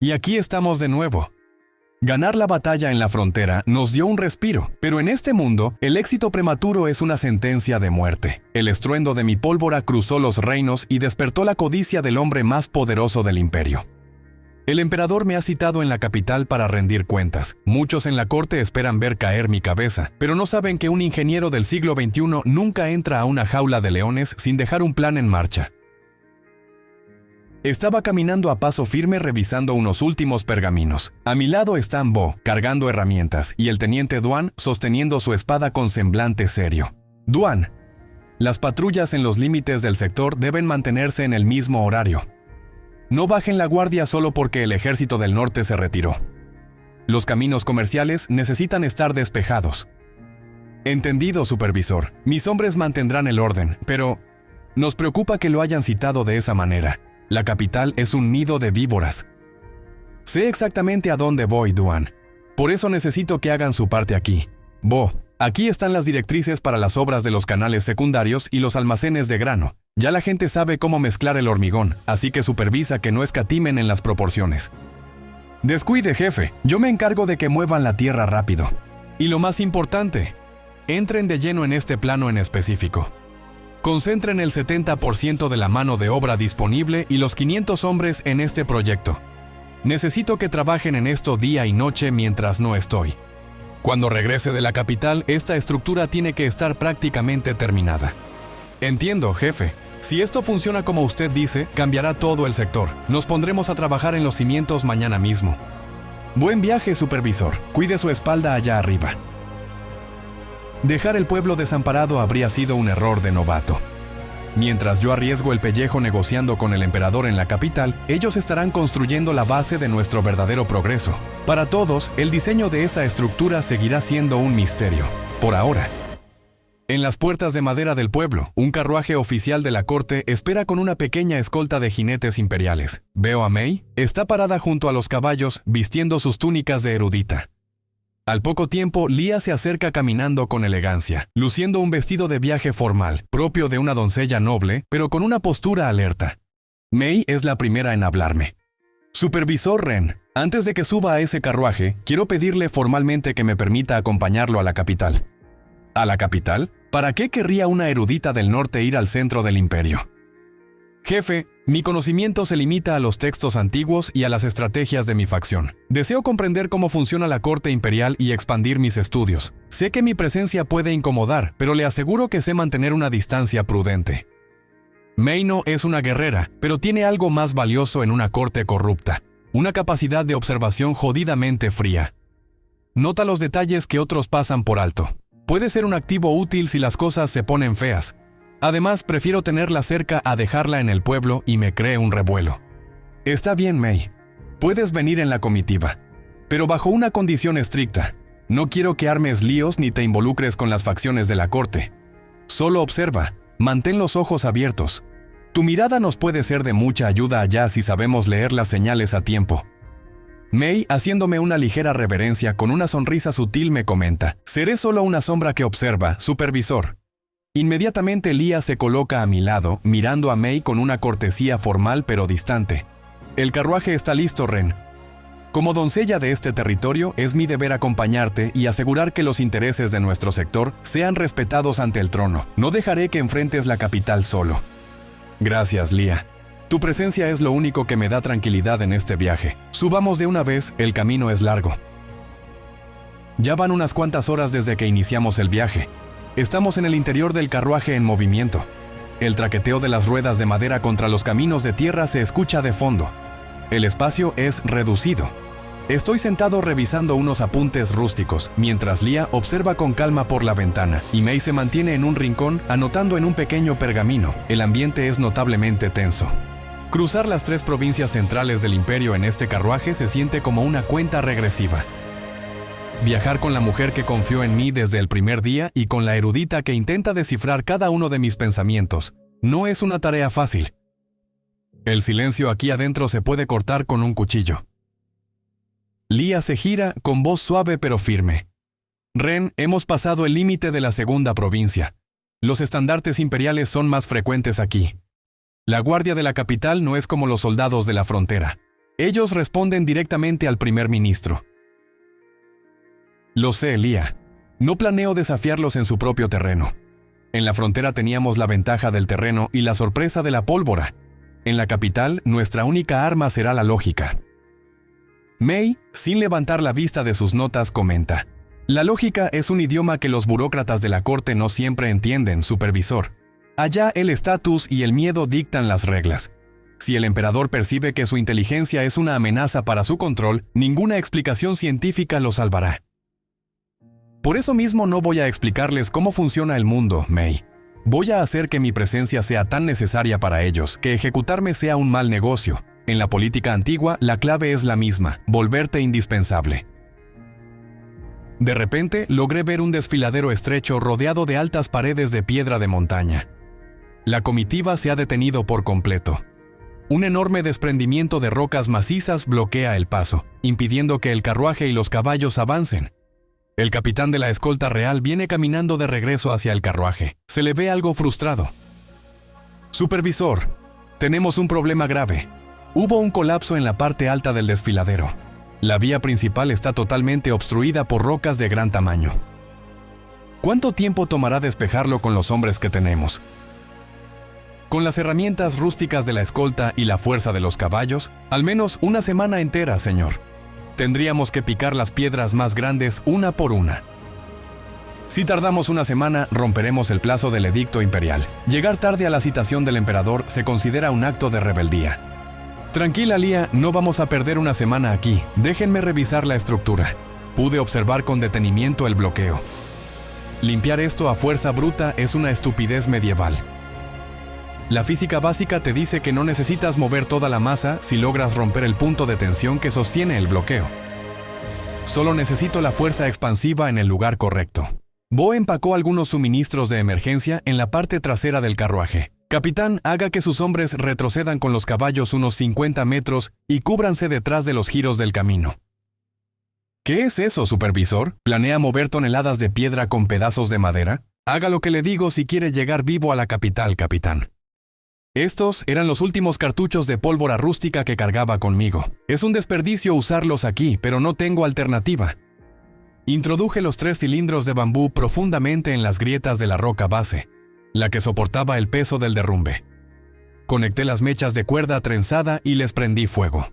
Y aquí estamos de nuevo. Ganar la batalla en la frontera nos dio un respiro, pero en este mundo, el éxito prematuro es una sentencia de muerte. El estruendo de mi pólvora cruzó los reinos y despertó la codicia del hombre más poderoso del imperio. El emperador me ha citado en la capital para rendir cuentas. Muchos en la corte esperan ver caer mi cabeza, pero no saben que un ingeniero del siglo XXI nunca entra a una jaula de leones sin dejar un plan en marcha. Estaba caminando a paso firme revisando unos últimos pergaminos. A mi lado están Bo, cargando herramientas, y el teniente Duan sosteniendo su espada con semblante serio. Duan, las patrullas en los límites del sector deben mantenerse en el mismo horario. No bajen la guardia solo porque el ejército del norte se retiró. Los caminos comerciales necesitan estar despejados. Entendido, supervisor. Mis hombres mantendrán el orden, pero nos preocupa que lo hayan citado de esa manera. La capital es un nido de víboras. Sé exactamente a dónde voy, Duan. Por eso necesito que hagan su parte aquí. Bo, aquí están las directrices para las obras de los canales secundarios y los almacenes de grano. Ya la gente sabe cómo mezclar el hormigón, así que supervisa que no escatimen en las proporciones. Descuide, jefe. Yo me encargo de que muevan la tierra rápido. Y lo más importante, entren de lleno en este plano en específico. Concentren el 70% de la mano de obra disponible y los 500 hombres en este proyecto. Necesito que trabajen en esto día y noche mientras no estoy. Cuando regrese de la capital, esta estructura tiene que estar prácticamente terminada. Entiendo, jefe. Si esto funciona como usted dice, cambiará todo el sector. Nos pondremos a trabajar en los cimientos mañana mismo. Buen viaje, supervisor. Cuide su espalda allá arriba. Dejar el pueblo desamparado habría sido un error de novato. Mientras yo arriesgo el pellejo negociando con el emperador en la capital, ellos estarán construyendo la base de nuestro verdadero progreso. Para todos, el diseño de esa estructura seguirá siendo un misterio. Por ahora. En las puertas de madera del pueblo, un carruaje oficial de la corte espera con una pequeña escolta de jinetes imperiales. Veo a Mei, está parada junto a los caballos, vistiendo sus túnicas de erudita. Al poco tiempo, Lia se acerca caminando con elegancia, luciendo un vestido de viaje formal, propio de una doncella noble, pero con una postura alerta. Mei es la primera en hablarme. Supervisor Ren, antes de que suba a ese carruaje, quiero pedirle formalmente que me permita acompañarlo a la capital. ¿A la capital? ¿Para qué querría una erudita del norte ir al centro del imperio? Jefe, mi conocimiento se limita a los textos antiguos y a las estrategias de mi facción. Deseo comprender cómo funciona la corte imperial y expandir mis estudios. Sé que mi presencia puede incomodar, pero le aseguro que sé mantener una distancia prudente. Mei no es una guerrera, pero tiene algo más valioso en una corte corrupta. Una capacidad de observación jodidamente fría. Nota los detalles que otros pasan por alto. Puede ser un activo útil si las cosas se ponen feas. Además, prefiero tenerla cerca a dejarla en el pueblo y me cree un revuelo. Está bien, Mei. Puedes venir en la comitiva, pero bajo una condición estricta. No quiero que armes líos ni te involucres con las facciones de la corte. Solo observa, mantén los ojos abiertos. Tu mirada nos puede ser de mucha ayuda allá si sabemos leer las señales a tiempo. Mei, haciéndome una ligera reverencia con una sonrisa sutil, me comenta: seré solo una sombra que observa, supervisor. Inmediatamente Lia se coloca a mi lado, mirando a Mei con una cortesía formal pero distante. El carruaje está listo, Ren. Como doncella de este territorio, es mi deber acompañarte y asegurar que los intereses de nuestro sector sean respetados ante el trono. No dejaré que enfrentes la capital solo. Gracias, Lia. Tu presencia es lo único que me da tranquilidad en este viaje. Subamos de una vez, el camino es largo. Ya van unas cuantas horas desde que iniciamos el viaje. Estamos en el interior del carruaje en movimiento. El traqueteo de las ruedas de madera contra los caminos de tierra se escucha de fondo. El espacio es reducido. Estoy sentado revisando unos apuntes rústicos, mientras Lia observa con calma por la ventana, y Mei se mantiene en un rincón anotando en un pequeño pergamino. El ambiente es notablemente tenso. Cruzar las 3 provincias centrales del imperio en este carruaje se siente como una cuenta regresiva. Viajar con la mujer que confió en mí desde el primer día y con la erudita que intenta descifrar cada uno de mis pensamientos no es una tarea fácil. El silencio aquí adentro se puede cortar con un cuchillo. Lia se gira con voz suave pero firme. Ren, hemos pasado el límite de la segunda provincia. Los estandartes imperiales son más frecuentes aquí. La guardia de la capital no es como los soldados de la frontera. Ellos responden directamente al primer ministro. Lo sé, Elia. No planeo desafiarlos en su propio terreno. En la frontera teníamos la ventaja del terreno y la sorpresa de la pólvora. En la capital, nuestra única arma será la lógica. May, sin levantar la vista de sus notas, comenta: la lógica es un idioma que los burócratas de la corte no siempre entienden, supervisor. Allá el estatus y el miedo dictan las reglas. Si el emperador percibe que su inteligencia es una amenaza para su control, ninguna explicación científica lo salvará. Por eso mismo no voy a explicarles cómo funciona el mundo, May. Voy a hacer que mi presencia sea tan necesaria para ellos, que ejecutarme sea un mal negocio. En la política antigua, la clave es la misma: volverte indispensable. De repente, logré ver un desfiladero estrecho rodeado de altas paredes de piedra de montaña. La comitiva se ha detenido por completo. Un enorme desprendimiento de rocas macizas bloquea el paso, impidiendo que el carruaje y los caballos avancen. El capitán de la escolta real viene caminando de regreso hacia el carruaje. Se le ve algo frustrado. Supervisor, tenemos un problema grave. Hubo un colapso en la parte alta del desfiladero. La vía principal está totalmente obstruida por rocas de gran tamaño. ¿Cuánto tiempo tomará despejarlo con los hombres que tenemos? Con las herramientas rústicas de la escolta y la fuerza de los caballos, al menos una semana entera, señor. Tendríamos que picar las piedras más grandes una por una. Si tardamos una semana, romperemos el plazo del edicto imperial. Llegar tarde a la citación del emperador se considera un acto de rebeldía. Tranquila, Lia, no vamos a perder una semana aquí. Déjenme revisar la estructura. Pude observar con detenimiento el bloqueo. Limpiar esto a fuerza bruta es una estupidez medieval. La física básica te dice que no necesitas mover toda la masa si logras romper el punto de tensión que sostiene el bloqueo. Solo necesito la fuerza expansiva en el lugar correcto. Bo empacó algunos suministros de emergencia en la parte trasera del carruaje. Capitán, haga que sus hombres retrocedan con los caballos unos 50 metros y cúbranse detrás de los giros del camino. ¿Qué es eso, supervisor? ¿Planea mover toneladas de piedra con pedazos de madera? Haga lo que le digo si quiere llegar vivo a la capital, capitán. Estos eran los últimos cartuchos de pólvora rústica que cargaba conmigo. Es un desperdicio usarlos aquí, pero no tengo alternativa. Introduje los 3 cilindros de bambú profundamente en las grietas de la roca base, la que soportaba el peso del derrumbe. Conecté las mechas de cuerda trenzada y les prendí fuego.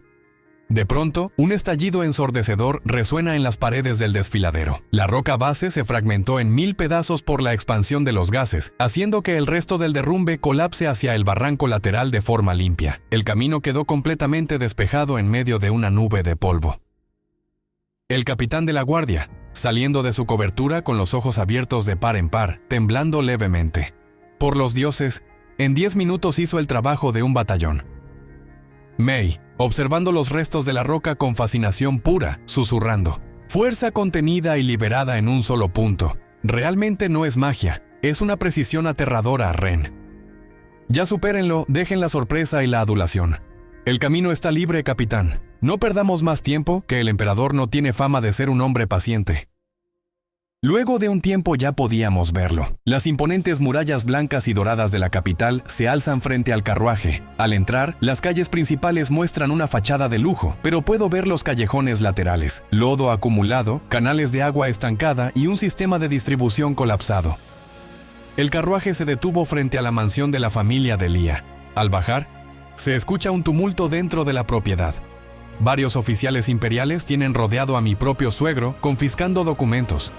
De pronto, un estallido ensordecedor resuena en las paredes del desfiladero. La roca base se fragmentó en 1000 pedazos por la expansión de los gases, haciendo que el resto del derrumbe colapse hacia el barranco lateral de forma limpia. El camino quedó completamente despejado en medio de una nube de polvo. El capitán de la guardia, saliendo de su cobertura con los ojos abiertos de par en par, temblando levemente. Por los dioses, en 10 minutos hizo el trabajo de un batallón. May, observando los restos de la roca con fascinación pura, susurrando: fuerza contenida y liberada en un solo punto. Realmente no es magia, es una precisión aterradora, Ren. Ya supérenlo, dejen la sorpresa y la adulación. El camino está libre, capitán. No perdamos más tiempo, que el emperador no tiene fama de ser un hombre paciente. Luego de un tiempo ya podíamos verlo. Las imponentes murallas blancas y doradas de la capital se alzan frente al carruaje. Al entrar, las calles principales muestran una fachada de lujo, pero puedo ver los callejones laterales, lodo acumulado, canales de agua estancada y un sistema de distribución colapsado. El carruaje se detuvo frente a la mansión de la familia de Lia. Al bajar, se escucha un tumulto dentro de la propiedad. Varios oficiales imperiales tienen rodeado a mi propio suegro, confiscando documentos.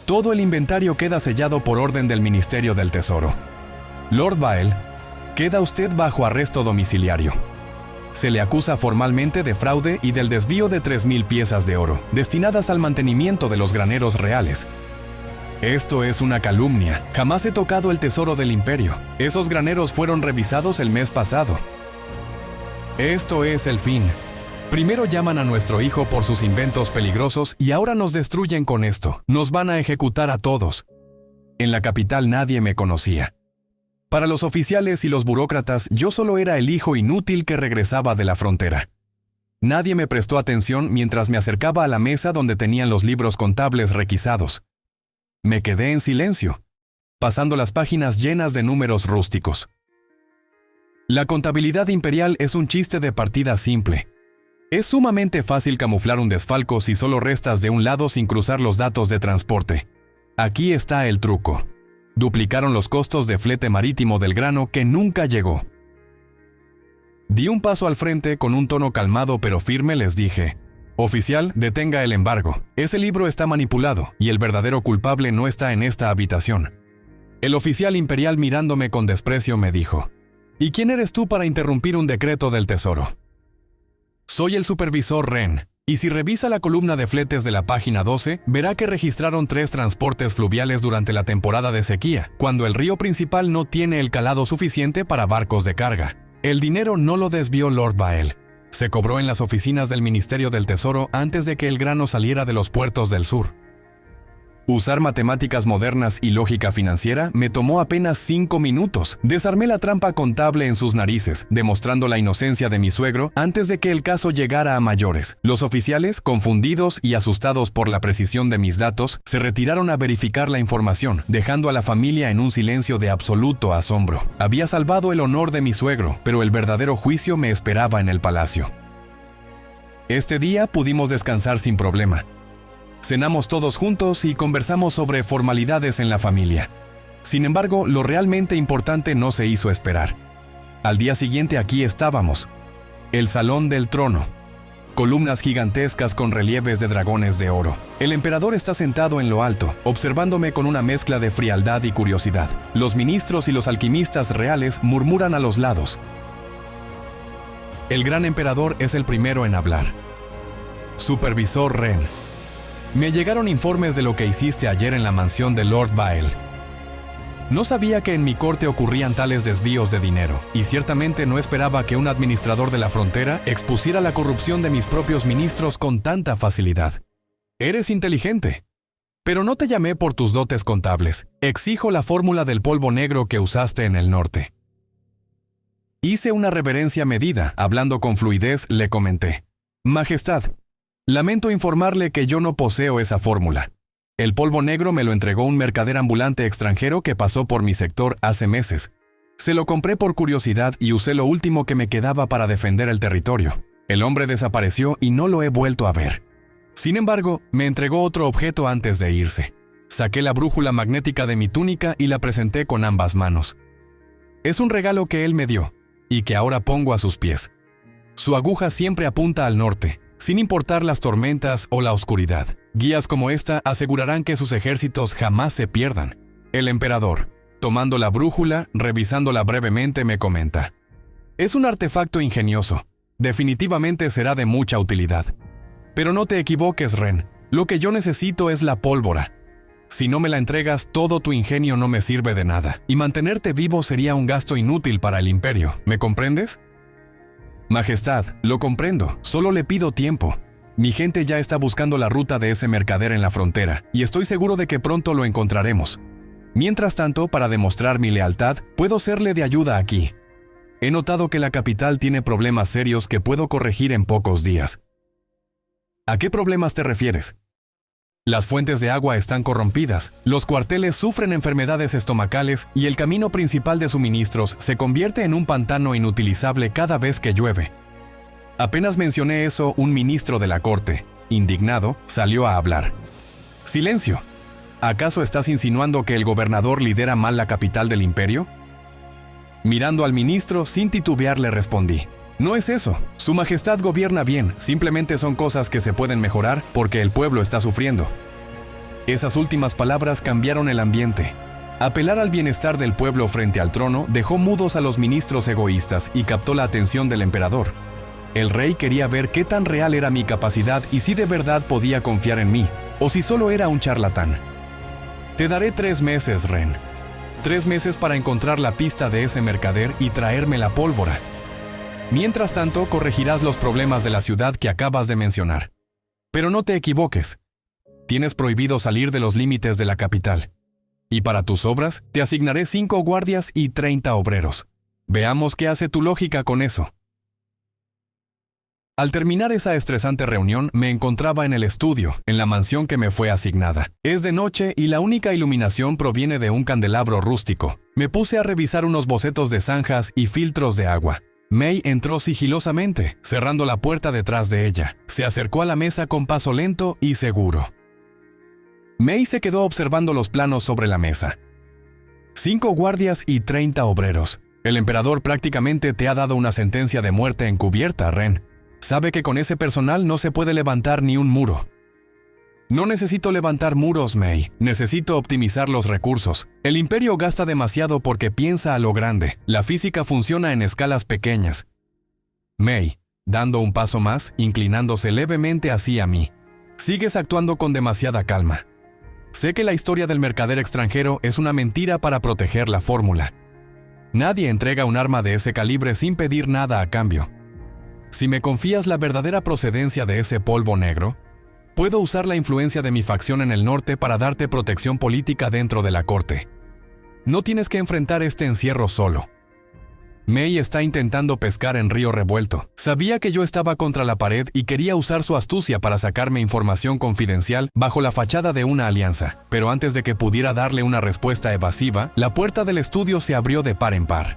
Todo el inventario queda sellado por orden del Ministerio del Tesoro. Lord Vael, queda usted bajo arresto domiciliario. Se le acusa formalmente de fraude y del desvío de 3.000 piezas de oro, destinadas al mantenimiento de los graneros reales. Esto es una calumnia. Jamás he tocado el tesoro del imperio. Esos graneros fueron revisados el mes pasado. Esto es el fin. Primero llaman a nuestro hijo por sus inventos peligrosos y ahora nos destruyen con esto. Nos van a ejecutar a todos. En la capital nadie me conocía. Para los oficiales y los burócratas, yo solo era el hijo inútil que regresaba de la frontera. Nadie me prestó atención mientras me acercaba a la mesa donde tenían los libros contables requisados. Me quedé en silencio, pasando las páginas llenas de números rústicos. La contabilidad imperial es un chiste de partida simple. Es sumamente fácil camuflar un desfalco si solo restas de un lado sin cruzar los datos de transporte. Aquí está el truco. Duplicaron los costos de flete marítimo del grano que nunca llegó. Di un paso al frente con un tono calmado pero firme les dije: «Oficial, detenga el embargo. Ese libro está manipulado y el verdadero culpable no está en esta habitación». El oficial imperial mirándome con desprecio me dijo: «¿Y quién eres tú para interrumpir un decreto del Tesoro?». «Soy el supervisor Wren, y si revisa la columna de fletes de la página 12, verá que registraron 3 transportes fluviales durante la temporada de sequía, cuando el río principal no tiene el calado suficiente para barcos de carga. El dinero no lo desvió Lord Vael. Se cobró en las oficinas del Ministerio del Tesoro antes de que el grano saliera de los puertos del sur. Usar matemáticas modernas y lógica financiera me tomó apenas 5 minutos. Desarmé la trampa contable en sus narices, demostrando la inocencia de mi suegro antes de que el caso llegara a mayores. Los oficiales, confundidos y asustados por la precisión de mis datos, se retiraron a verificar la información, dejando a la familia en un silencio de absoluto asombro. Había salvado el honor de mi suegro, pero el verdadero juicio me esperaba en el palacio. Este día pudimos descansar sin problema. Cenamos todos juntos y conversamos sobre formalidades en la familia. Sin embargo, lo realmente importante no se hizo esperar. Al día siguiente aquí estábamos. El Salón del Trono. Columnas gigantescas con relieves de dragones de oro. El emperador está sentado en lo alto, observándome con una mezcla de frialdad y curiosidad. Los ministros y los alquimistas reales murmuran a los lados. El gran emperador es el primero en hablar. Supervisor Wren. Me llegaron informes de lo que hiciste ayer en la mansión de Lord Vael. No sabía que en mi corte ocurrían tales desvíos de dinero, y ciertamente no esperaba que un administrador de la frontera expusiera la corrupción de mis propios ministros con tanta facilidad. Eres inteligente. Pero no te llamé por tus dotes contables. Exijo la fórmula del polvo negro que usaste en el norte. Hice una reverencia medida, hablando con fluidez, le comenté: Majestad, lamento informarle que yo no poseo esa fórmula. El polvo negro me lo entregó un mercader ambulante extranjero que pasó por mi sector hace meses. Se lo compré por curiosidad y usé lo último que me quedaba para defender el territorio. El hombre desapareció y no lo he vuelto a ver. Sin embargo, me entregó otro objeto antes de irse. Saqué la brújula magnética de mi túnica y la presenté con ambas manos. Es un regalo que él me dio y que ahora pongo a sus pies. Su aguja siempre apunta al norte, sin importar las tormentas o la oscuridad. Guías como esta asegurarán que sus ejércitos jamás se pierdan. El emperador, tomando la brújula, revisándola brevemente, me comenta: es un artefacto ingenioso. Definitivamente será de mucha utilidad. Pero no te equivoques, Wren. Lo que yo necesito es la pólvora. Si no me la entregas, todo tu ingenio no me sirve de nada, y mantenerte vivo sería un gasto inútil para el imperio. ¿Me comprendes? Majestad, lo comprendo, solo le pido tiempo. Mi gente ya está buscando la ruta de ese mercader en la frontera, y estoy seguro de que pronto lo encontraremos. Mientras tanto, para demostrar mi lealtad, puedo serle de ayuda aquí. He notado que la capital tiene problemas serios que puedo corregir en pocos días. ¿A qué problemas te refieres? Las fuentes de agua están corrompidas, los cuarteles sufren enfermedades estomacales y el camino principal de suministros se convierte en un pantano inutilizable cada vez que llueve. Apenas mencioné eso, un ministro de la corte, indignado, salió a hablar. ¡Silencio! ¿Acaso estás insinuando que el gobernador lidera mal la capital del imperio? Mirando al ministro, sin titubear le respondí: no es eso. Su majestad gobierna bien, simplemente son cosas que se pueden mejorar porque el pueblo está sufriendo. Esas últimas palabras cambiaron el ambiente. Apelar al bienestar del pueblo frente al trono dejó mudos a los ministros egoístas y captó la atención del emperador. El rey quería ver qué tan real era mi capacidad y si de verdad podía confiar en mí, o si solo era un charlatán. Te daré 3 meses, Wren. 3 meses para encontrar la pista de ese mercader y traerme la pólvora. Mientras tanto, corregirás los problemas de la ciudad que acabas de mencionar. Pero no te equivoques. Tienes prohibido salir de los límites de la capital. Y para tus obras, te asignaré 5 guardias y 30 obreros. Veamos qué hace tu lógica con eso. Al terminar esa estresante reunión, me encontraba en el estudio, en la mansión que me fue asignada. Es de noche y la única iluminación proviene de un candelabro rústico. Me puse a revisar unos bocetos de zanjas y filtros de agua. May entró sigilosamente, cerrando la puerta detrás de ella. Se acercó a la mesa con paso lento y seguro. May se quedó observando los planos sobre la mesa. 5 guardias y 30 obreros. El emperador prácticamente te ha dado una sentencia de muerte encubierta, Ren. Sabe que con ese personal no se puede levantar ni un muro. No necesito levantar muros, May. Necesito optimizar los recursos. El imperio gasta demasiado porque piensa a lo grande. La física funciona en escalas pequeñas. May, dando un paso más, inclinándose levemente hacia mí. Sigues actuando con demasiada calma. Sé que la historia del mercader extranjero es una mentira para proteger la fórmula. Nadie entrega un arma de ese calibre sin pedir nada a cambio. Si me confías la verdadera procedencia de ese polvo negro, puedo usar la influencia de mi facción en el norte para darte protección política dentro de la corte. No tienes que enfrentar este encierro solo. May está intentando pescar en río revuelto. Sabía que yo estaba contra la pared y quería usar su astucia para sacarme información confidencial bajo la fachada de una alianza. Pero antes de que pudiera darle una respuesta evasiva, la puerta del estudio se abrió de par en par.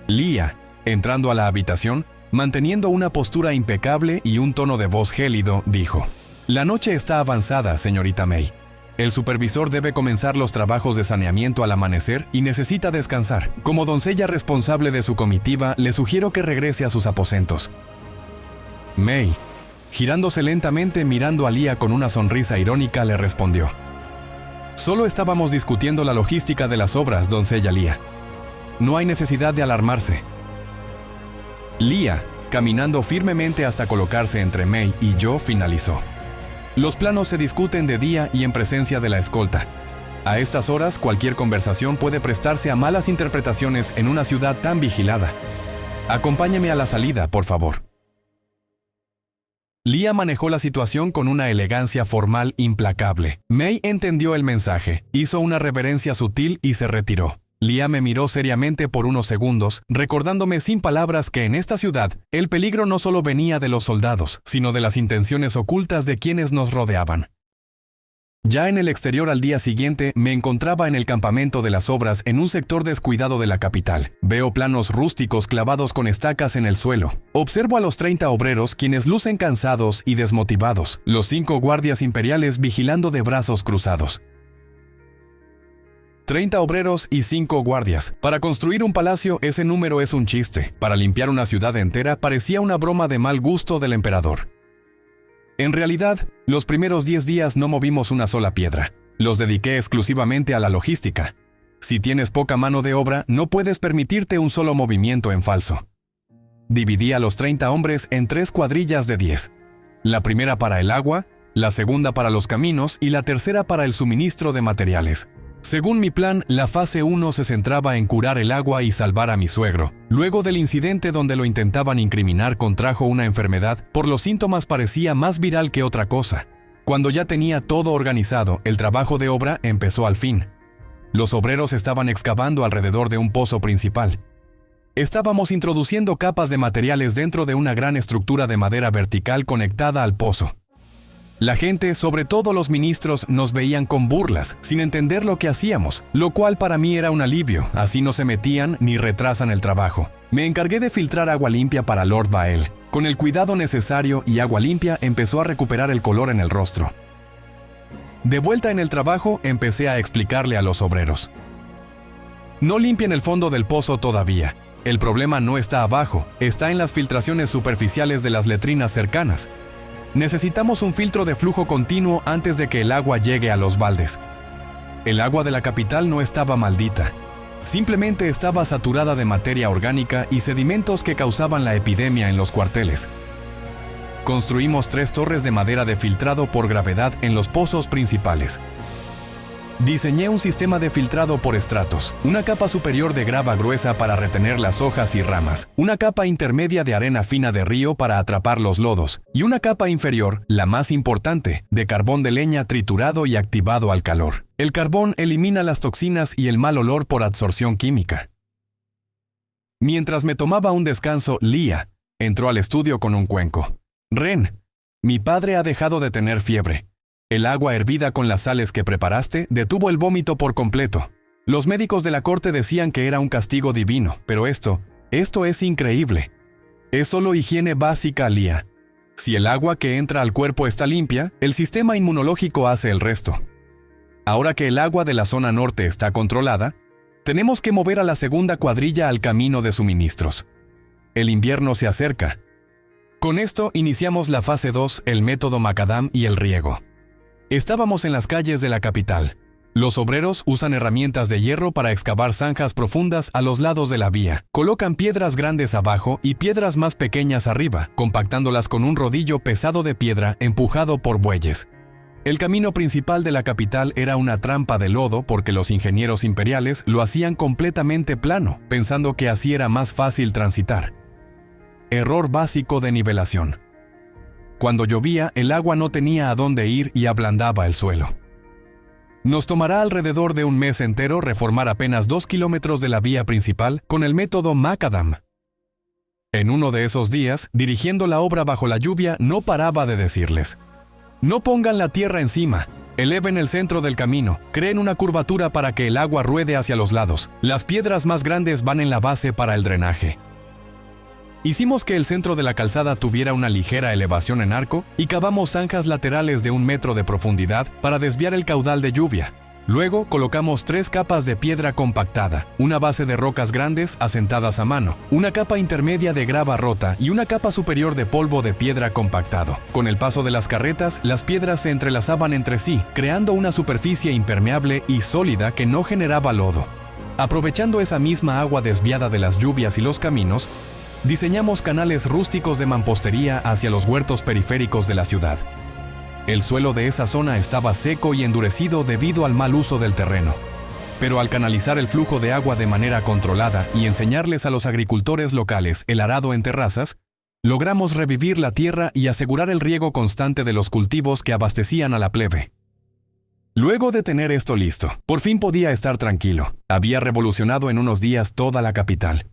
Leah, entrando a la habitación, manteniendo una postura impecable y un tono de voz gélido, dijo: «La noche está avanzada, señorita May. El supervisor debe comenzar los trabajos de saneamiento al amanecer y necesita descansar. Como doncella responsable de su comitiva, le sugiero que regrese a sus aposentos». May, girándose lentamente mirando a Leah con una sonrisa irónica, le respondió: «Solo estábamos discutiendo la logística de las obras, doncella Leah. No hay necesidad de alarmarse». Leah, caminando firmemente hasta colocarse entre May y yo, finalizó: «Los planos se discuten de día y en presencia de la escolta. A estas horas, cualquier conversación puede prestarse a malas interpretaciones en una ciudad tan vigilada. Acompáñeme a la salida, por favor». Leah manejó la situación con una elegancia formal implacable. May entendió el mensaje, hizo una reverencia sutil y se retiró. Leah me miró seriamente por unos segundos, recordándome sin palabras que en esta ciudad el peligro no solo venía de los soldados, sino de las intenciones ocultas de quienes nos rodeaban. Ya en el exterior al día siguiente me encontraba en el campamento de las obras en un sector descuidado de la capital. Veo planos rústicos clavados con estacas en el suelo. Observo a los 30 obreros quienes lucen cansados y desmotivados, los 5 guardias imperiales vigilando de brazos cruzados. 30 obreros y 5 guardias. Para construir un palacio, ese número es un chiste. Para limpiar una ciudad entera, parecía una broma de mal gusto del emperador. En realidad, los primeros 10 días no movimos una sola piedra. Los dediqué exclusivamente a la logística. Si tienes poca mano de obra, no puedes permitirte un solo movimiento en falso. Dividí a los 30 hombres en 3 cuadrillas de 10. La primera para el agua, la segunda para los caminos y la tercera para el suministro de materiales. Según mi plan, la fase 1 se centraba en curar el agua y salvar a mi suegro. Luego del incidente donde lo intentaban incriminar, contrajo una enfermedad, por los síntomas parecía más viral que otra cosa. Cuando ya tenía todo organizado, el trabajo de obra empezó al fin. Los obreros estaban excavando alrededor de un pozo principal. Estábamos introduciendo capas de materiales dentro de una gran estructura de madera vertical conectada al pozo. La gente, sobre todo los ministros, nos veían con burlas, sin entender lo que hacíamos, lo cual para mí era un alivio, así no se metían ni retrasan el trabajo. Me encargué de filtrar agua limpia para Lord Vael. Con el cuidado necesario y agua limpia empezó a recuperar el color en el rostro. De vuelta en el trabajo, empecé a explicarle a los obreros: no limpien el fondo del pozo todavía. El problema no está abajo, está en las filtraciones superficiales de las letrinas cercanas. Necesitamos un filtro de flujo continuo antes de que el agua llegue a los baldes. El agua de la capital no estaba maldita. Simplemente estaba saturada de materia orgánica y sedimentos que causaban la epidemia en los cuarteles. Construimos 3 torres de madera de filtrado por gravedad en los pozos principales. Diseñé un sistema de filtrado por estratos, una capa superior de grava gruesa para retener las hojas y ramas, una capa intermedia de arena fina de río para atrapar los lodos, y una capa inferior, la más importante, de carbón de leña triturado y activado al calor. El carbón elimina las toxinas y el mal olor por absorción química. Mientras me tomaba un descanso, Leah entró al estudio con un cuenco. «Ren, mi padre ha dejado de tener fiebre. El agua hervida con las sales que preparaste detuvo el vómito por completo. Los médicos de la corte decían que era un castigo divino, pero esto Esto es increíble. Es solo higiene básica, Lía. Si el agua que entra al cuerpo está limpia, el sistema inmunológico hace el resto. Ahora que el agua de la zona norte está controlada, tenemos que mover a la segunda cuadrilla al camino de suministros. El invierno se acerca. Con esto iniciamos la fase 2, el método Macadam y el riego. Estábamos en las calles de la capital. Los obreros usan herramientas de hierro para excavar zanjas profundas a los lados de la vía. Colocan piedras grandes abajo y piedras más pequeñas arriba, compactándolas con un rodillo pesado de piedra empujado por bueyes. El camino principal de la capital era una trampa de lodo porque los ingenieros imperiales lo hacían completamente plano, pensando que así era más fácil transitar. Error básico de nivelación. Cuando llovía, el agua no tenía a dónde ir y ablandaba el suelo. Nos tomará alrededor de un mes entero reformar apenas 2 kilómetros de la vía principal con el método Macadam. En uno de esos días, dirigiendo la obra bajo la lluvia, no paraba de decirles: no pongan la tierra encima, eleven el centro del camino, creen una curvatura para que el agua ruede hacia los lados. Las piedras más grandes van en la base para el drenaje. Hicimos que el centro de la calzada tuviera una ligera elevación en arco y cavamos zanjas laterales de 1 metro de profundidad para desviar el caudal de lluvia. Luego colocamos 3 capas de piedra compactada, una base de rocas grandes asentadas a mano, una capa intermedia de grava rota y una capa superior de polvo de piedra compactado. Con el paso de las carretas, las piedras se entrelazaban entre sí, creando una superficie impermeable y sólida que no generaba lodo. Aprovechando esa misma agua desviada de las lluvias y los caminos, diseñamos canales rústicos de mampostería hacia los huertos periféricos de la ciudad. El suelo de esa zona estaba seco y endurecido debido al mal uso del terreno. Pero al canalizar el flujo de agua de manera controlada y enseñarles a los agricultores locales el arado en terrazas, logramos revivir la tierra y asegurar el riego constante de los cultivos que abastecían a la plebe. Luego de tener esto listo, por fin podía estar tranquilo. Había revolucionado en unos días toda la capital.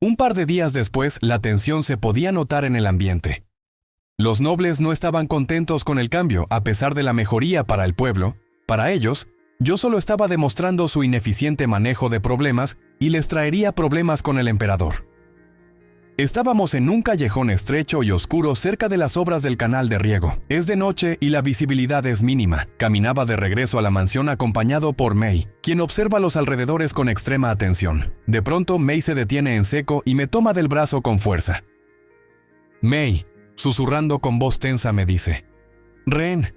Un par de días después, la tensión se podía notar en el ambiente. Los nobles no estaban contentos con el cambio, a pesar de la mejoría para el pueblo. Para ellos, yo solo estaba demostrando su ineficiente manejo de problemas y les traería problemas con el emperador. Estábamos en un callejón estrecho y oscuro cerca de las obras del canal de riego. Es de noche y la visibilidad es mínima. Caminaba de regreso a la mansión acompañado por May, quien observa los alrededores con extrema atención. De pronto, May se detiene en seco y me toma del brazo con fuerza. May, susurrando con voz tensa, me dice: «Ren,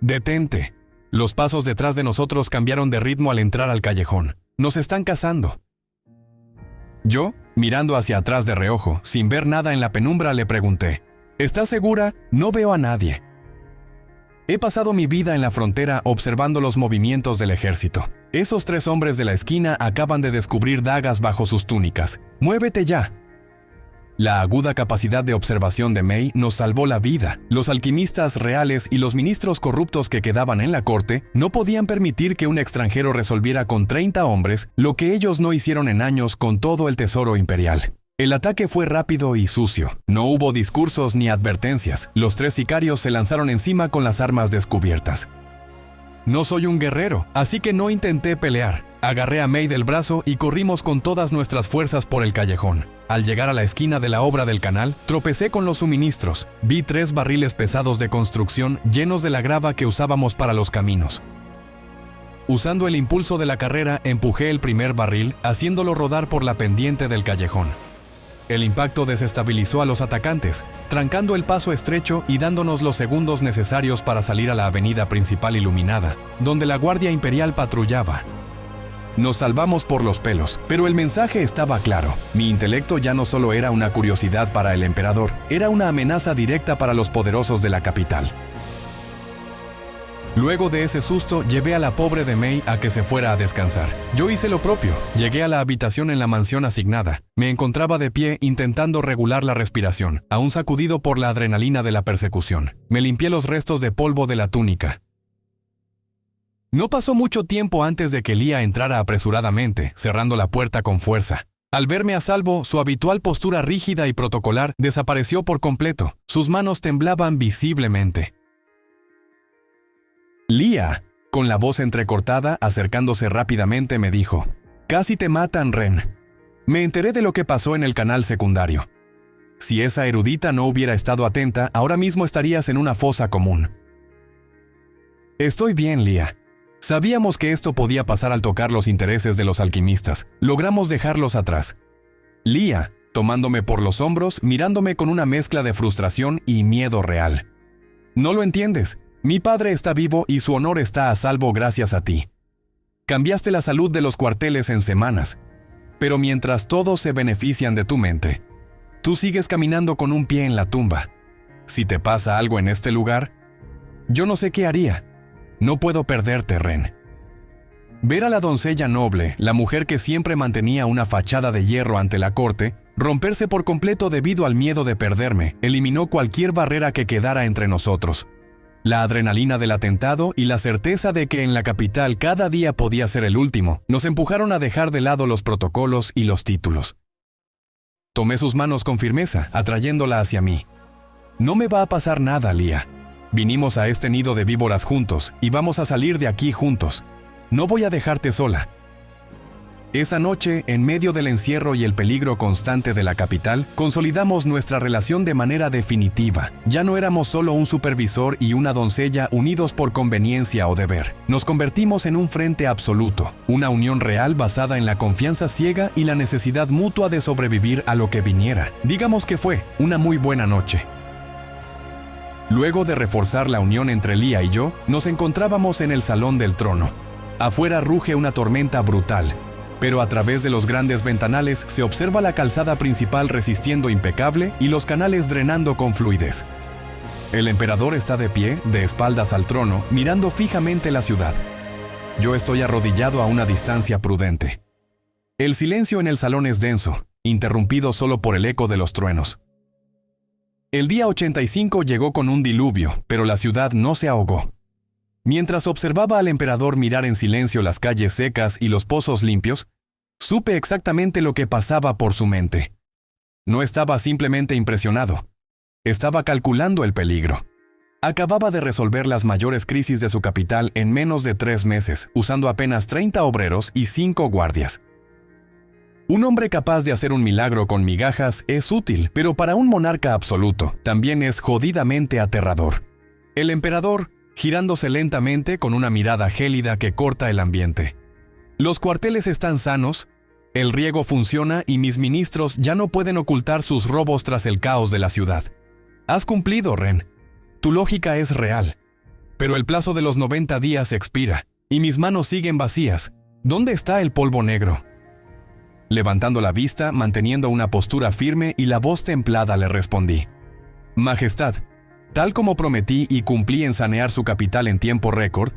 detente». Los pasos detrás de nosotros cambiaron de ritmo al entrar al callejón. Nos están cazando. Yo, mirando hacia atrás de reojo, sin ver nada en la penumbra, le pregunté: ¿estás segura? No veo a nadie. He pasado mi vida en la frontera observando los movimientos del ejército. Esos 3 hombres de la esquina acaban de descubrir dagas bajo sus túnicas. ¡Muévete ya! La aguda capacidad de observación de May nos salvó la vida. Los alquimistas reales y los ministros corruptos que quedaban en la corte no podían permitir que un extranjero resolviera con 30 hombres lo que ellos no hicieron en años con todo el tesoro imperial. El ataque fue rápido y sucio. No hubo discursos ni advertencias. Los 3 sicarios se lanzaron encima con las armas descubiertas. No soy un guerrero, así que no intenté pelear. Agarré a May del brazo y corrimos con todas nuestras fuerzas por el callejón. Al llegar a la esquina de la obra del canal, tropecé con los suministros. Vi 3 barriles pesados de construcción llenos de la grava que usábamos para los caminos. Usando el impulso de la carrera, empujé el primer barril, haciéndolo rodar por la pendiente del callejón. El impacto desestabilizó a los atacantes, trancando el paso estrecho y dándonos los segundos necesarios para salir a la avenida principal iluminada, donde la Guardia Imperial patrullaba. Nos salvamos por los pelos, pero el mensaje estaba claro. Mi intelecto ya no solo era una curiosidad para el emperador, era una amenaza directa para los poderosos de la capital. Luego de ese susto, llevé a la pobre de May a que se fuera a descansar. Yo hice lo propio. Llegué a la habitación en la mansión asignada. Me encontraba de pie intentando regular la respiración, aún sacudido por la adrenalina de la persecución. Me limpié los restos de polvo de la túnica. No pasó mucho tiempo antes de que Lía entrara apresuradamente, cerrando la puerta con fuerza. Al verme a salvo, su habitual postura rígida y protocolar desapareció por completo. Sus manos temblaban visiblemente. Lía, con la voz entrecortada, acercándose rápidamente, me dijo: «Casi te matan, Ren». Me enteré de lo que pasó en el canal secundario. Si esa erudita no hubiera estado atenta, ahora mismo estarías en una fosa común. Estoy bien, Lia. Sabíamos que esto podía pasar al tocar los intereses de los alquimistas. Logramos dejarlos atrás. Lia, tomándome por los hombros, mirándome con una mezcla de frustración y miedo real. No lo entiendes. Mi padre está vivo y su honor está a salvo gracias a ti. Cambiaste la salud de los cuarteles en semanas. Pero mientras todos se benefician de tu mente, tú sigues caminando con un pie en la tumba. Si te pasa algo en este lugar, yo no sé qué haría. No puedo perderte, Ren. Ver a la doncella noble, la mujer que siempre mantenía una fachada de hierro ante la corte, romperse por completo debido al miedo de perderme, eliminó cualquier barrera que quedara entre nosotros. La adrenalina del atentado y la certeza de que en la capital cada día podía ser el último, nos empujaron a dejar de lado los protocolos y los títulos. Tomé sus manos con firmeza, atrayéndola hacia mí. No me va a pasar nada, Lia. Vinimos a este nido de víboras juntos y vamos a salir de aquí juntos. No voy a dejarte sola. Esa noche, en medio del encierro y el peligro constante de la capital, consolidamos nuestra relación de manera definitiva. Ya no éramos solo un supervisor y una doncella unidos por conveniencia o deber. Nos convertimos en un frente absoluto, una unión real basada en la confianza ciega y la necesidad mutua de sobrevivir a lo que viniera. Digamos que fue una muy buena noche. Luego de reforzar la unión entre Lia y yo, nos encontrábamos en el Salón del Trono. Afuera ruge una tormenta brutal, pero a través de los grandes ventanales se observa la calzada principal resistiendo impecable y los canales drenando con fluidez. El emperador está de pie, de espaldas al trono, mirando fijamente la ciudad. Yo estoy arrodillado a una distancia prudente. El silencio en el salón es denso, interrumpido solo por el eco de los truenos. El día 85 llegó con un diluvio, pero la ciudad no se ahogó. Mientras observaba al emperador mirar en silencio las calles secas y los pozos limpios, supe exactamente lo que pasaba por su mente. No estaba simplemente impresionado. Estaba calculando el peligro. Acababa de resolver las mayores crisis de su capital en menos de 3 meses, usando apenas 30 obreros y 5 guardias. Un hombre capaz de hacer un milagro con migajas es útil, pero para un monarca absoluto también es jodidamente aterrador. El emperador, girándose lentamente con una mirada gélida que corta el ambiente. Los cuarteles están sanos, el riego funciona y mis ministros ya no pueden ocultar sus robos tras el caos de la ciudad. Has cumplido, Ren. Tu lógica es real. Pero el plazo de los 90 días expira, y mis manos siguen vacías. ¿Dónde está el polvo negro? Levantando la vista, manteniendo una postura firme y la voz templada, le respondí: Majestad, tal como prometí y cumplí en sanear su capital en tiempo récord,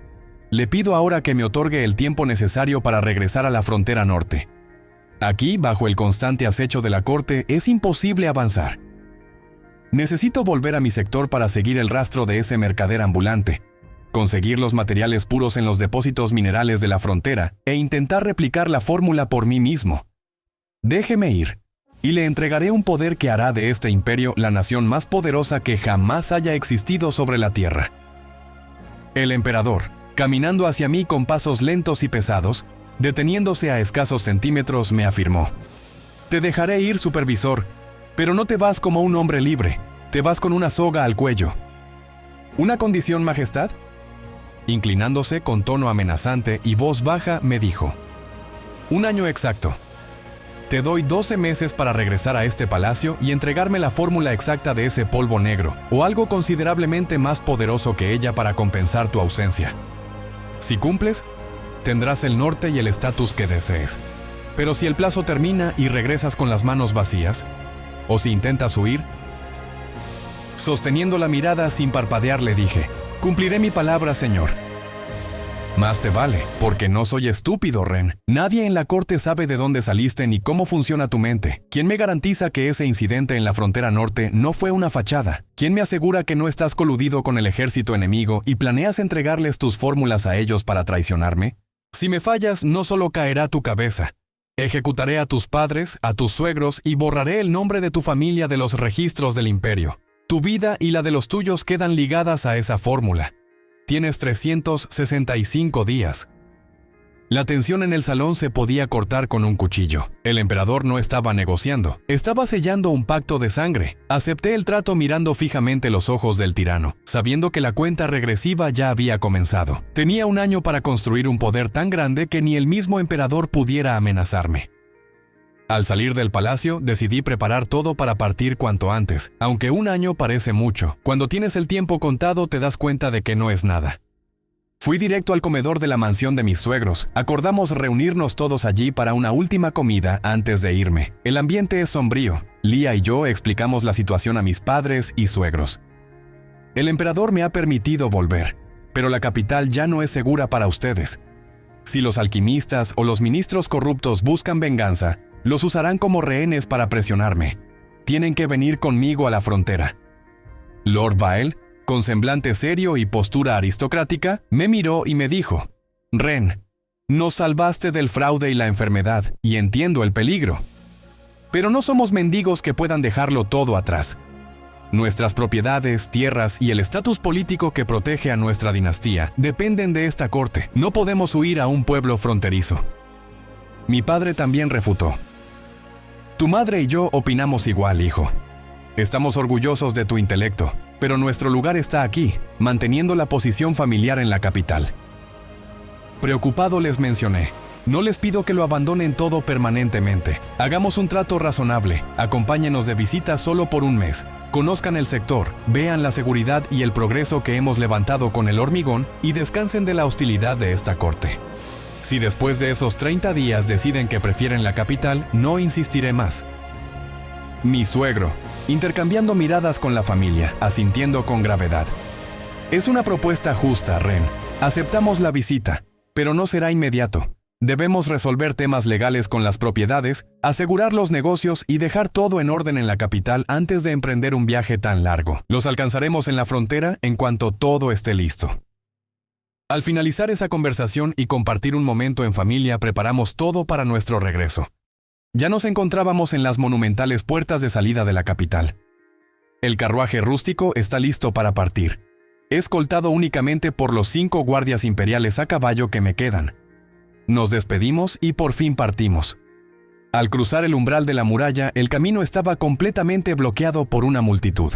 le pido ahora que me otorgue el tiempo necesario para regresar a la frontera norte. Aquí, bajo el constante acecho de la corte, es imposible avanzar. Necesito volver a mi sector para seguir el rastro de ese mercader ambulante, conseguir los materiales puros en los depósitos minerales de la frontera e intentar replicar la fórmula por mí mismo. Déjeme ir, y le entregaré un poder que hará de este imperio la nación más poderosa que jamás haya existido sobre la tierra. El emperador, caminando hacia mí con pasos lentos y pesados, deteniéndose a escasos centímetros, me afirmó: Te dejaré ir, supervisor, pero no te vas como un hombre libre, te vas con una soga al cuello. ¿Una condición, majestad? Inclinándose con tono amenazante y voz baja, me dijo: 1 año exacto. Te doy 12 meses para regresar a este palacio y entregarme la fórmula exacta de ese polvo negro, o algo considerablemente más poderoso que ella para compensar tu ausencia. Si cumples, tendrás el norte y el estatus que desees. Pero si el plazo termina y regresas con las manos vacías, o si intentas huir... Sosteniendo la mirada sin parpadear, le dije: Cumpliré mi palabra, señor. Más te vale, porque no soy estúpido, Ren. Nadie en la corte sabe de dónde saliste ni cómo funciona tu mente. ¿Quién me garantiza que ese incidente en la frontera norte no fue una fachada? ¿Quién me asegura que no estás coludido con el ejército enemigo y planeas entregarles tus fórmulas a ellos para traicionarme? Si me fallas, no solo caerá tu cabeza. Ejecutaré a tus padres, a tus suegros y borraré el nombre de tu familia de los registros del imperio. Tu vida y la de los tuyos quedan ligadas a esa fórmula. Tienes 365 días. La tensión en el salón se podía cortar con un cuchillo. El emperador no estaba negociando, estaba sellando un pacto de sangre. Acepté el trato mirando fijamente los ojos del tirano, sabiendo que la cuenta regresiva ya había comenzado. Tenía un año para construir un poder tan grande que ni el mismo emperador pudiera amenazarme. Al salir del palacio, decidí preparar todo para partir cuanto antes, aunque un año parece mucho. Cuando tienes el tiempo contado te das cuenta de que no es nada. Fui directo al comedor de la mansión de mis suegros. Acordamos reunirnos todos allí para una última comida antes de irme. El ambiente es sombrío. Lía y yo explicamos la situación a mis padres y suegros. El emperador me ha permitido volver, pero la capital ya no es segura para ustedes. Si los alquimistas o los ministros corruptos buscan venganza, los usarán como rehenes para presionarme. Tienen que venir conmigo a la frontera. Lord Vael, con semblante serio y postura aristocrática, me miró y me dijo: «Ren, nos salvaste del fraude y la enfermedad, y entiendo el peligro. Pero no somos mendigos que puedan dejarlo todo atrás. Nuestras propiedades, tierras y el estatus político que protege a nuestra dinastía dependen de esta corte. No podemos huir a un pueblo fronterizo». Mi padre también refutó: «Tu madre y yo opinamos igual, hijo. Estamos orgullosos de tu intelecto, pero nuestro lugar está aquí, manteniendo la posición familiar en la capital». Preocupado les mencioné: «No les pido que lo abandonen todo permanentemente. Hagamos un trato razonable, acompáñenos de visita solo por un mes, conozcan el sector, vean la seguridad y el progreso que hemos levantado con el hormigón y descansen de la hostilidad de esta corte. Si después de esos 30 días deciden que prefieren la capital, no insistiré más». Mi suegro, intercambiando miradas con la familia, asintiendo con gravedad: «Es una propuesta justa, Ren. Aceptamos la visita, pero no será inmediato. Debemos resolver temas legales con las propiedades, asegurar los negocios y dejar todo en orden en la capital antes de emprender un viaje tan largo. Los alcanzaremos en la frontera en cuanto todo esté listo». Al finalizar esa conversación y compartir un momento en familia, preparamos todo para nuestro regreso. Ya nos encontrábamos en las monumentales puertas de salida de la capital. El carruaje rústico está listo para partir, escoltado únicamente por los 5 guardias imperiales a caballo que me quedan. Nos despedimos y por fin partimos. Al cruzar el umbral de la muralla, el camino estaba completamente bloqueado por una multitud.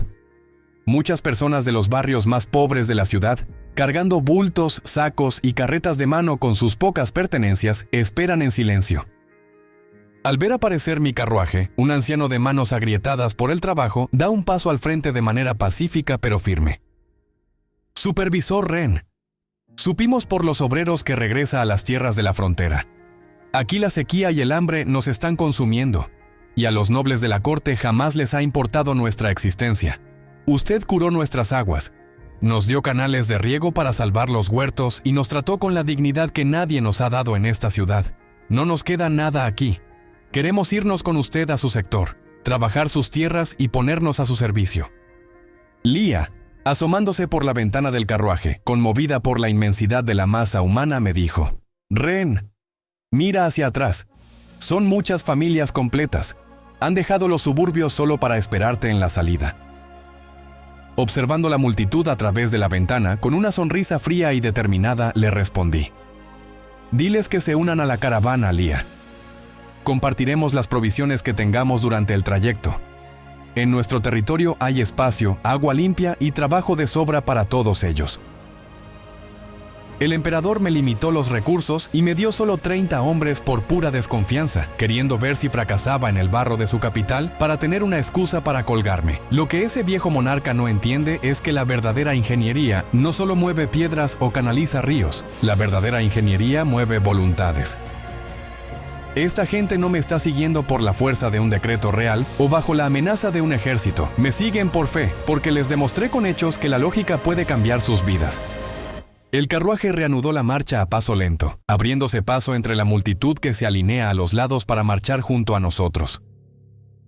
Muchas personas de los barrios más pobres de la ciudad, cargando bultos, sacos y carretas de mano con sus pocas pertenencias, esperan en silencio. Al ver aparecer mi carruaje, un anciano de manos agrietadas por el trabajo da un paso al frente de manera pacífica pero firme. «Supervisor Ren, supimos por los obreros que regresa a las tierras de la frontera. Aquí la sequía y el hambre nos están consumiendo, y a los nobles de la corte jamás les ha importado nuestra existencia. Usted curó nuestras aguas, nos dio canales de riego para salvar los huertos y nos trató con la dignidad que nadie nos ha dado en esta ciudad. No nos queda nada aquí. Queremos irnos con usted a su sector, trabajar sus tierras y ponernos a su servicio». Lía, asomándose por la ventana del carruaje, conmovida por la inmensidad de la masa humana, me dijo: «Ren, mira hacia atrás. Son muchas familias completas. Han dejado los suburbios solo para esperarte en la salida». Observando la multitud a través de la ventana, con una sonrisa fría y determinada, le respondí: «Diles que se unan a la caravana, Lía. Compartiremos las provisiones que tengamos durante el trayecto. En nuestro territorio hay espacio, agua limpia y trabajo de sobra para todos ellos». El emperador me limitó los recursos y me dio solo 30 hombres por pura desconfianza, queriendo ver si fracasaba en el barro de su capital para tener una excusa para colgarme. Lo que ese viejo monarca no entiende es que la verdadera ingeniería no solo mueve piedras o canaliza ríos, la verdadera ingeniería mueve voluntades. Esta gente no me está siguiendo por la fuerza de un decreto real o bajo la amenaza de un ejército. Me siguen por fe, porque les demostré con hechos que la lógica puede cambiar sus vidas. El carruaje reanudó la marcha a paso lento, abriéndose paso entre la multitud que se alinea a los lados para marchar junto a nosotros.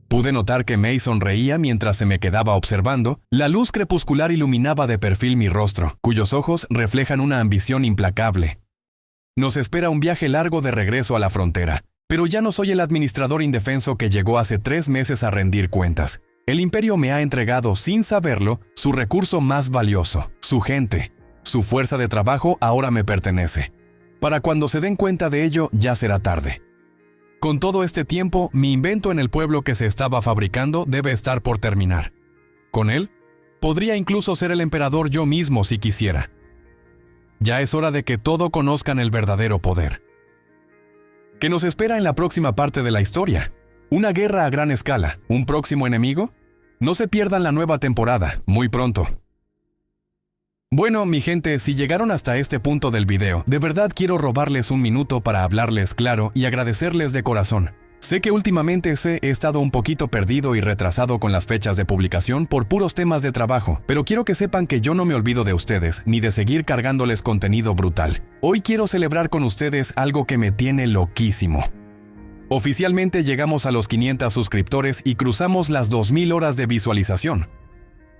Pude notar que May sonreía mientras se me quedaba observando. La luz crepuscular iluminaba de perfil mi rostro, cuyos ojos reflejan una ambición implacable. Nos espera un viaje largo de regreso a la frontera, pero ya no soy el administrador indefenso que llegó hace 3 meses a rendir cuentas. El imperio me ha entregado, sin saberlo, su recurso más valioso, su gente. Su fuerza de trabajo ahora me pertenece. Para cuando se den cuenta de ello, ya será tarde. Con todo este tiempo, mi invento en el pueblo que se estaba fabricando debe estar por terminar. Con él, podría incluso ser el emperador yo mismo si quisiera. Ya es hora de que todos conozcan el verdadero poder. ¿Qué nos espera en la próxima parte de la historia? ¿Una guerra a gran escala? ¿Un próximo enemigo? No se pierdan la nueva temporada, muy pronto. Bueno, mi gente, si llegaron hasta este punto del video, de verdad quiero robarles un minuto para hablarles claro y agradecerles de corazón. Sé que últimamente he estado un poquito perdido y retrasado con las fechas de publicación por puros temas de trabajo, pero quiero que sepan que yo no me olvido de ustedes, ni de seguir cargándoles contenido brutal. Hoy quiero celebrar con ustedes algo que me tiene loquísimo. Oficialmente llegamos a los 500 suscriptores y cruzamos las 2000 horas de visualización.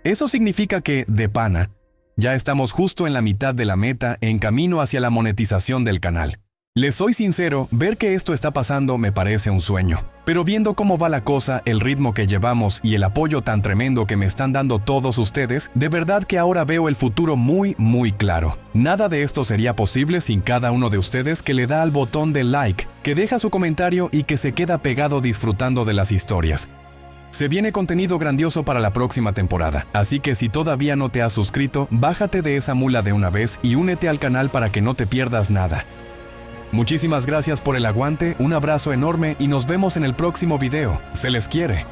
Eso significa que, de pana, ya estamos justo en la mitad de la meta en camino hacia la monetización del canal. Les soy sincero, ver que esto está pasando me parece un sueño. Pero viendo cómo va la cosa, el ritmo que llevamos y el apoyo tan tremendo que me están dando todos ustedes, de verdad que ahora veo el futuro muy claro. Nada de esto sería posible sin cada uno de ustedes que le da al botón de like, que deja su comentario y que se queda pegado disfrutando de las historias. Se viene contenido grandioso para la próxima temporada, así que si todavía no te has suscrito, bájate de esa mula de una vez y únete al canal para que no te pierdas nada. Muchísimas gracias por el aguante, un abrazo enorme y nos vemos en el próximo video. Se les quiere.